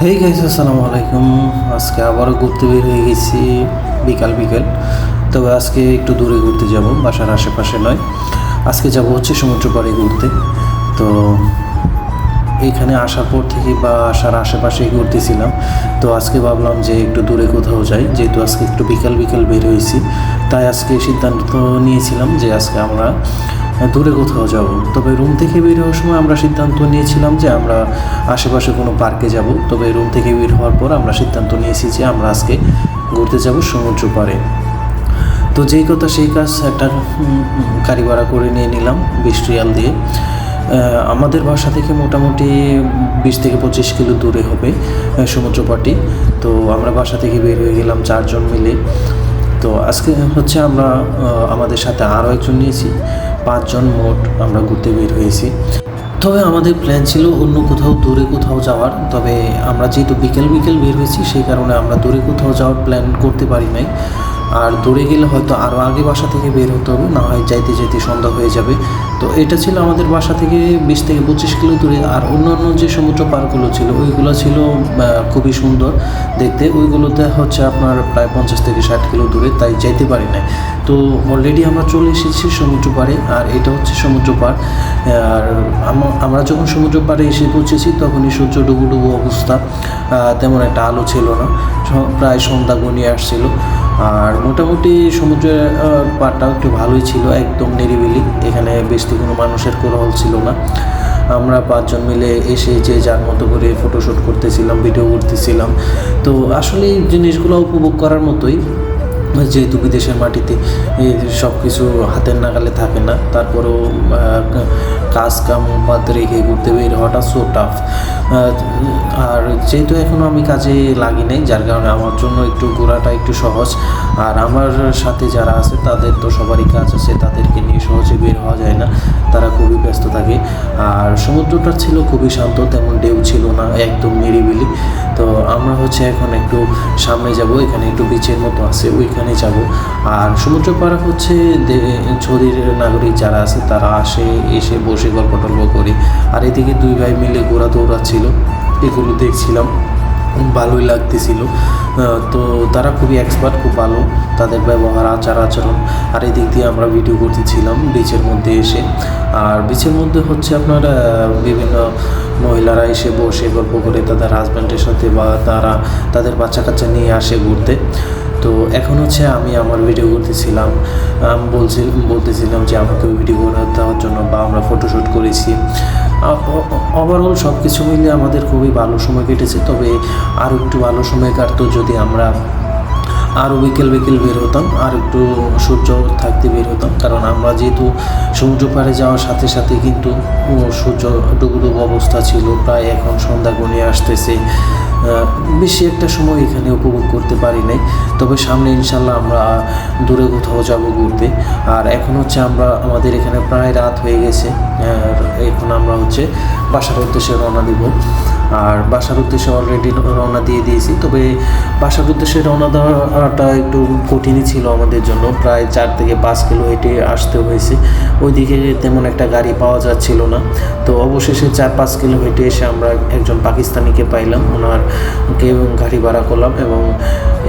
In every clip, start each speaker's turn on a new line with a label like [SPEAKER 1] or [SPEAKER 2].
[SPEAKER 1] Hey guys, আসসালামু আলাইকুম। আজকে আবারও ঘুরতে বের হয়ে গেছি বিকাল। তবে আজকে একটু দূরে ঘুরতে যাব, বাসার আশেপাশে নয়। আজকে যাব হচ্ছে সমুদ্র পাড়ে ঘুরতে। তো এইখানে আসার পর থেকে বা আসার আশেপাশেই ঘুরতেছিলাম। তো আজকে ভাবলাম যে একটু দূরে কোথাও যাই, যেহেতু আজকে একটু বিকাল বের হয়েছি। তাই আজকে সিদ্ধান্ত নিয়েছিলাম যে আজকে আমরা দূরে কোথাও যাব। তবে রুম থেকে বের হওয়ার সময় আমরা সিদ্ধান্ত নিয়েছিলাম যে আমরা আশেপাশে কোনো পার্কে যাব। তবে রুম থেকে বের হওয়ার পর আমরা সিদ্ধান্ত নিয়েছি যে আমরা আজকে ঘুরতে যাব সমুদ্র পাড়ে। তো যেই কথা সেই কাজ, একটা গাড়ি ভাড়া করে নিয়ে নিলাম 20 রিয়াল দিয়ে। আমাদের বাসা থেকে মোটামুটি 20 থেকে 25 কিলো দূরে হবে সমুদ্র পাড়টি। তো আমরা বাসা থেকে বের হয়ে গেলাম 4 জন মিলে। তো আজকে হচ্ছে আমরা আমাদের সাথে আরও একজন নিয়েছি, 5 জন মোট আমরা ঘুরতে বের হয়েছি। তবে আমাদের প্ল্যান ছিল অন্য কোথাও দূরে কোথাও যাওয়ার। তবে আমরা যেহেতু বিকেল বের হয়েছি, সেই কারণে আমরা দূরে কোথাও যাওয়ার প্ল্যান করতে পারি নাই। আর দূরে গেলে হয়তো আরও আগে বাসা থেকে বের হতে হবে, না হয় যাইতে সন্ধ্যা হয়ে যাবে। তো এটা ছিল আমাদের বাসা থেকে 20 থেকে 25 কিলো দূরে। আর অন্যান্য যে সমুদ্র পার্কগুলো ছিল ওইগুলো ছিল খুবই সুন্দর দেখতে। ওইগুলোতে হচ্ছে আপনার প্রায় 50 থেকে 60 কিলো দূরে, তাই যাইতে পারি না। তো অলরেডি আমরা চলে এসেছি সমুদ্র পাড়ে, আর এটা হচ্ছে সমুদ্র পাড়। আর আমরা যখন সমুদ্র পাড়ে এসে পৌঁছেছি তখনই সূর্য ডুবো অবস্থা, তেমন একটা আলো ছিল না, প্রায় সন্ধ্যা ঘনিয়ে আসছিল। আর মোটামুটি সমুদ্রের পাড়টাও একটু ভালোই ছিল, একদম নিরিবিলি। এখানে বেশি কোনো মানুষের কোলাহল ছিল না। আমরা 5 জন মিলে এসে যে যার মতো করে ফটোশ্যুট করতেছিলাম, ভিডিও করতেছিলাম। তো আসলে এই জিনিসগুলো উপভোগ করার মতোই, যেহেতু বিদেশের মাটিতে সব কিছু হাতের নাগালে থাকে না। তারপরেও কাজ কাম বাদ রেখে ঘুরতে বের হওয়াটা সো টাফ। আর যেহেতু এখনও আমি কাজে লাগি নাই, যার কারণে আমার জন্য একটু ঘোরাটা একটু সহজ। আর আমার সাথে যারা আছে তাদের তো সবারই কাজ আছে, তাদেরকে নিয়ে সহজে বের হওয়া যায় না, তারা খুবই ব্যস্ত থাকে। আর সমুদ্রটা ছিল খুবই শান্ত, তেমন ঢেউ ছিল না, একদম নিরিবিলি। তো আমরা হচ্ছে এখন একটু সামনে যাব, এখানে একটু বিচের মতো আছে, ওইখানে যাব। আর সমুদ্র পাড় হচ্ছে সৌদির নাগরিক যারা আছে তারা এসে বসে গল্প টল্প করে। আর এদিকে 2 ভাই মিলে ঘোরা দৌড়াচ্ছিল, এগুলো দেখছিলাম, ভালোই লাগতেছিল। তো তারা খুবই এক্সপার্ট, খুব ভালো তাদের ব্যবহার, আচরণ। আর এদিক দিয়ে আমরা ভিডিও করতেছিলাম বিচের মধ্যে এসে। আর বিচের মধ্যে হচ্ছে আপনার বিভিন্ন মহিলারা এসে বসে গল্প করে তাদের হাজব্যান্ডের সাথে, বা তারা তাদের বাচ্চা কাচ্চা নিয়ে আসে ঘুরতে। তো এখন হচ্ছে আমি আমার ভিডিও করতেছিলাম, আমি বলতেছিলাম যে আমাকে ভিডিও করে দেওয়ার জন্য, বা আমরা ফটোশ্যুট করেছি। ওভারঅল সব কিছু মিলে আমাদের খুবই ভালো সময় কেটেছে। তবে আরও একটু ভালো সময় কাটতো যদি আমরা আরও বিকেল বের হতাম, আর একটু সূর্য থাকতে বের হতাম। কারণ আমরা যেহেতু সমুদ্র পাড়ে যাওয়ার সাথে সাথে কিন্তু সূর্য ডুবো অবস্থা ছিল, প্রায় এখন সন্ধ্যা ঘনিয়ে আসতেছে। বেশি একটা সময় এখানে উপভোগ করতে পারি নাই। তবে সামনে ইনশাল্লাহ আমরা দূরে কোথাও যাব ঘুরতে। আর এখন হচ্ছে আমাদের এখানে প্রায় রাত হয়ে গেছে। এখন আমরা হচ্ছে বাসার উদ্দেশ্যে রওনা দিব। আর বাসার উদ্দেশ্যে অলরেডি রওনা দিয়ে দিয়েছি। তবে বাসার উদ্দেশ্যে রওনা দেওয়াটা একটু কঠিনই ছিল আমাদের জন্য, প্রায় 4 থেকে 5 কিলো হেঁটে আসতে হয়েছে। ওইদিকে তেমন একটা গাড়ি পাওয়া যাচ্ছিল না। তো অবশেষে 4-5 কিলো হেঁটে এসে আমরা একজন পাকিস্তানিকে পাইলাম, ওনারকে গাড়ি ভাড়া করলাম। এবং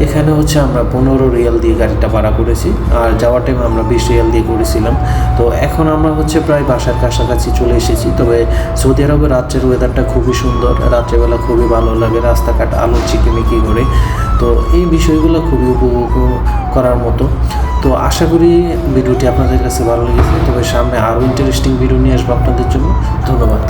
[SPEAKER 1] এখানে হচ্ছে আমরা 15 রিয়াল দিয়ে গাড়িটা ভাড়া করেছি, আর যাওয়ার টাইম আমরা 20 রিয়াল দিয়ে করেছিলাম। তো এখন আমরা হচ্ছে প্রায় বাসার কাছাকাছি চলে এসেছি। তবে সৌদি আরবের রাত্রের ওয়েদারটা খুবই সুন্দর, রাত্রেবেলা খুবই ভালো লাগে, রাস্তাঘাট আলো চিকিমিকি করে। তো এই বিষয়গুলো খুবই উপভোগ করার মতো। তো আশা করি ভিডিওটি আপনাদের কাছে ভালো লেগেছে। তবে সামনে আরও ইন্টারেস্টিং ভিডিও নিয়ে আসবো আপনাদের জন্য। ধন্যবাদ।